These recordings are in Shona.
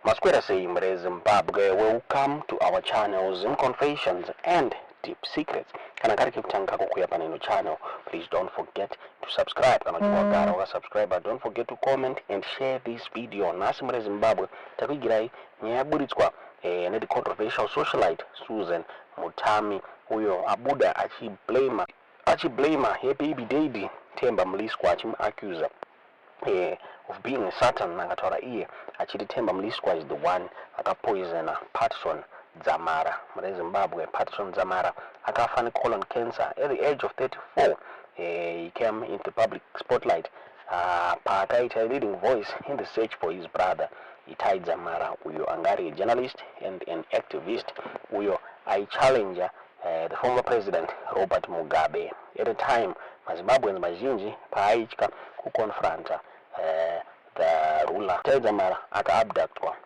Masquera say Zimbabwe, welcome to our channels in Confessions and Deep Secrets. Kana kari kutanga kukuya paneno channel, please don't forget to subscribe. Kana chukagara wa subscribe, don't forget to comment and share this video. Nasi Zimbabwe takugirai nyaburitswa the controversial socialite Susan Mutami uyo abuda achiblama her baby daddy Temba Mliswa accuser of being a Satan. Nakataura iye achiti Temba Mliswa is the one akapoisona Patson Dzamara Zimbabwe. Patson Dzamara akafa colon cancer at the age of 34. He came into public spotlight Kwaakaita, a leading voice in the search for his brother Itai Dzamara uyo angari, a journalist and an activist uyo challenger the former president Robert Mugabe. At the time Zimbabweans mazhinji paaitya kuconfronta the ruler Itai Dzamara akaabductwa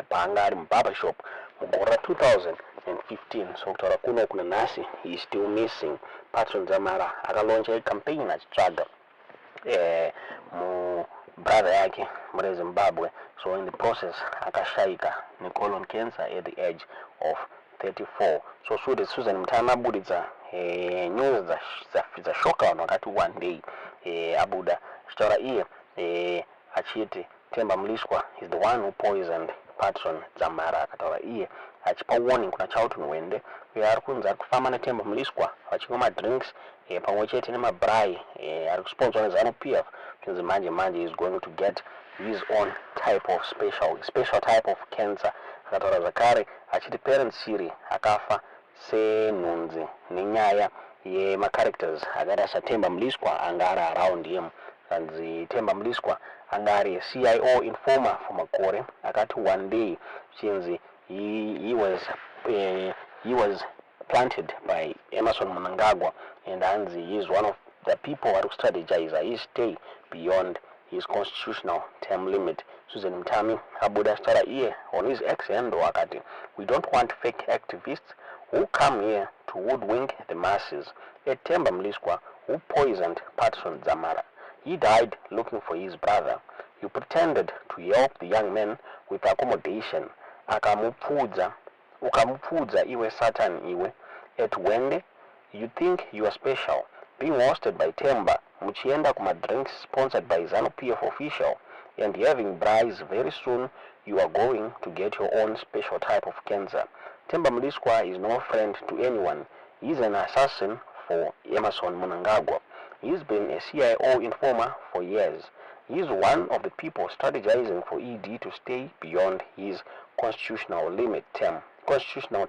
paangari mubarber shop mugore 2015. So kutaura kuno kuna nasi he is still missing. Patson Dzamara akalauncha a campaign achitsvaga mu brother yake muri Zimbabwe. So in the process akashaika colon cancer at the age of 34. So Susan Mutami abuditsa news dzashoka vanhu vakati one day abuda achitaura iye achiti Temba Mliswa is the one who poisoned Patson Dzamara. Akataura iye achipa warning kuna Charlton Wende uyo ari kunzi ari kufamba naTemba Mliswa vachimwa madrinks pamwe chete nemabrai ari kusponsor neZanu-PF kunzi manje is going to get his own type of special type of cancer. Akataura zvakare achiti parents shiri akafa senhunzi nenyaya yemacharacters akaita saTemba Mliswa anga ari around him. Kanzi Temba Mliswa anga ari a CIO informer for makore akati one day chinzi he was planted by Emerson Mnangagwa, and Anzi he is one of the people who strategize he stay beyond his constitutional term limit. Susan Mutami abuda stara iye on his ex-endo akati, we don't want fake activists who come here to woodwink the masses. A Temba Mliswa who poisoned Patson Dzamara. He died looking for his brother. You pretended to help the young man with accommodation. Ukamupfudza iwe Satan iwe. At Wende, you think you are special, being hosted by Temba, muchienda kuma drinks sponsored by Zanu-PF official, and having brides. Very soon you are going to get your own special type of cancer. Temba Mliswa is no friend to anyone. He is an assassin for Emerson Mnangagwa. He's been a CIO informer for years. He is one of the people strategizing for ED to stay beyond his constitutional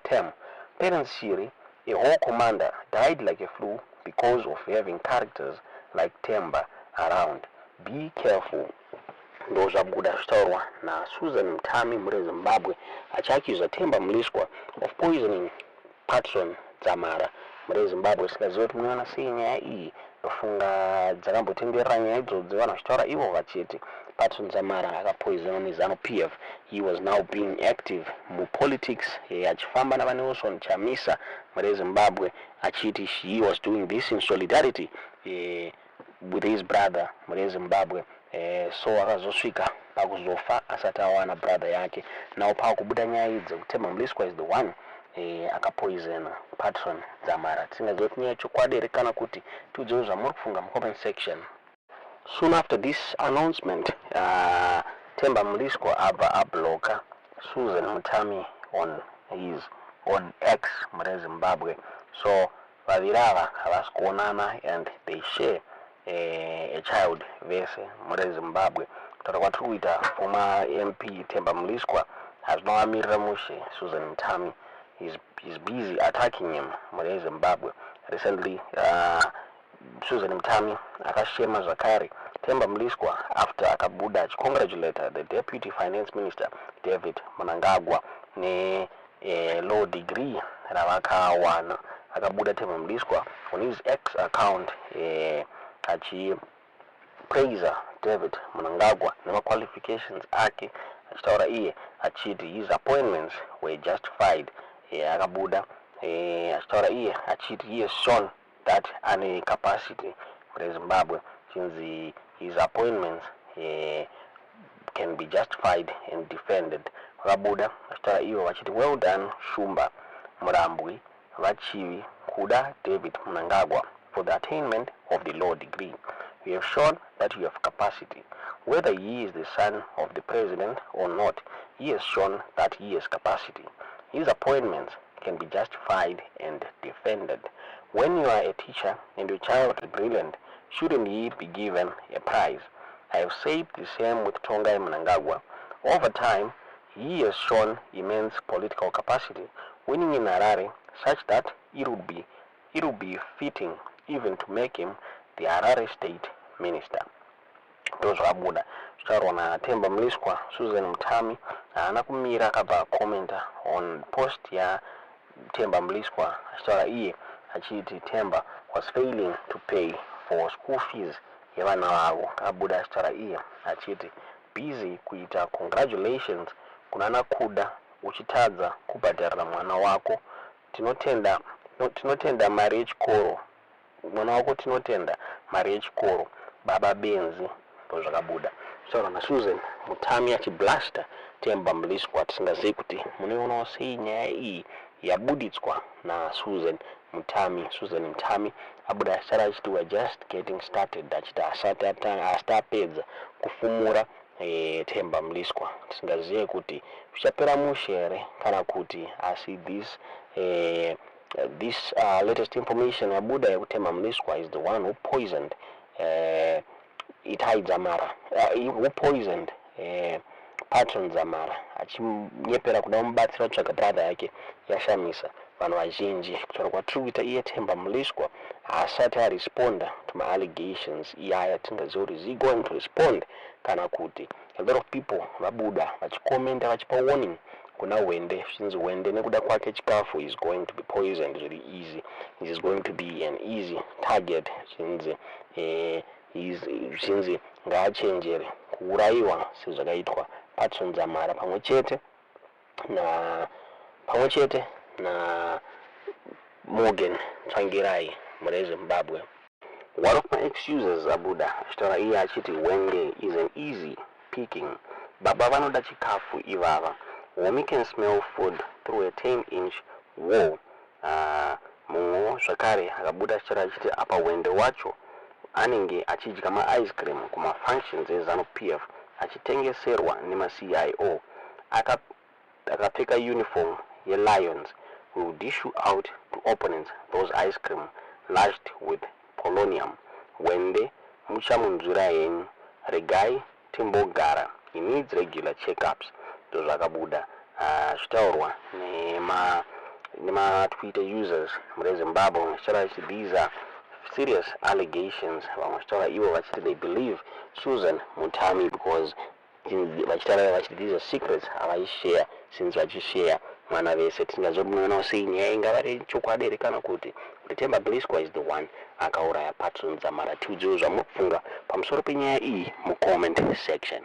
term. Parents Shiri, a whole commander, died like a flu because of having characters like Temba around. Be careful. Those are good story. Na Susan Mutami muri Zimbabwe achiaccusa Temba Mliswa of poisoning Patson Dzamara muri Zimbabwe. Sikazoti munoona sei nyaya iyi funga dzakambotenderera nyaya idzodzi vanhu vachitaura ivo vachiti Patson Dzamara akapoisonwa neZanu-PF. He was now being active mu politics achifamba navanelson Chamisa muri Zimbabwe achiti he was doing this in solidarity with his brother muri Zimbabwe. So akazosvika pakuzofa asati awana brother yake. Nawo pakubuda nyaya idzi kuti Temba Mliswa is the one akapoisona Patson Dzamara. Tisingazoti nyaya chokwadi here kana kuti tiudzei zvamuri kufunga mu comment section. Soon after this announcement, Temba Mliswa ablocker Susan Mutami on X muri Zimbabwe. So vaviri ava havasi kuonana and they share a child Zvese muri Zimbabwe. Kutaura kwatiri kuita former MP Temba Mliswa hazvinovamirira mushe Susan Mutami. He's busy attacking him muri Zimbabwe. Recently Susan Mutami akashema zvakare Temba Mliswa after akabuda achicongratulate the deputy finance minister David Mnangagwa ne law degree ravakawana. Akabuda Temba Mliswa on his X account achipraisa David Mnangagwa nemaqualifications ake achitaura iye achiti his appointments were justified. Akabuda achitaura iye achiti he has shown that ane capacity for Zimbabwe since his appointments can be justified and defended. Vakabuda vachitaura ivo vachiti, well done Shumba Murambwi Vachivi Kuda David Mnangagwa for the attainment of the law degree. You have shown that you have capacity. Whether he is the son of the president or not, he has shown that he has capacity. His appointments can be justified and defended. When you are a teacher and your child is brilliant, shouldn't he be given a prize? I have said the same with Tongai Mnangagwa. Over time, he has shown immense political capacity, winning in Harare such that it would be fitting even to make him the Harare State Minister. Those Abuda Honai Temba Mliswa Susan Mtami anakumira akaba commenter on post ya Temba Mliswa achitaura iye achiti Temba was failing to pay for school fees yavana vavo. Abuda achitaura iye achiti busy kuita congratulations kunana kuda uchitadza kubhadharira mwana wako, tinotenda mari yechikoro mwana wako, tinotenda mari yechikoro baba benzi. Zvakabuda so na Susan Mutami achiblaster Temba Mliswa. Tisingazivi kuti munoionawo sei nyaya iyi yabuditswa na Susan Mutami abuda achitaura achiti we are just getting started, achiti asati apedza kufumura Temba Mliswa. Tisingazive kuti zvichapera mushe here kana kuti asi this latest information yabuda yekuTemba Mliswa is the one who poisoned Dzamara, who poisoned Patson Dzamara, achinyepera kuda kumubatsira kutsvaga brother yake yashamisa vanhu vazhinji. Kutaura kwatiri kuita iye Temba Mliswa haasati aresponda to my allegations iyaya. Tingaziva kuti is he going to respond kana kuti a lot of people vabuda vachikomenta vachipa warning kuna Wende, zvinzi Wende nekuda kwake chikafu is going to be poisoned very easy. It is going to be an easy target. Zvinzi ngaachenjere kuurayiwa sezvakaitwa Patson Dzamara pamwe chete na Morgan Tsvangirai muZimbabwe. One of my excuses abuda achitaura iye achiti Wende is an easy picking. Baba vanoda chikafu ivava. Women can smell food through a 10-inch wall. Mumwe zvakare akabuda achitaura achiti apa Wende wacho anenge achidya ma-ice cream kuma-functions eZANU-PF achitengeserwa nema-CIO. Akapfeka uniform ye-Lions. We will dish out to opponents those ice cream lashed with polonium. Wende muchamunzwira henyu, regai timbogara. He needs regular checkups. Those zvakabuda zvitaurwa nema-Twitter users muZimbabwe. These are serious allegations. They believe Susan Mutami because these are secrets avaishare since vachishare mwana vese. Tingazomuona sei nyaya ingava iri chokwadi here kana kuti Temba Mliswa is the one akauraya Patson Dzamara. Tiudzewo zvamunofunga pamusoro penyaya iyi mucomment section.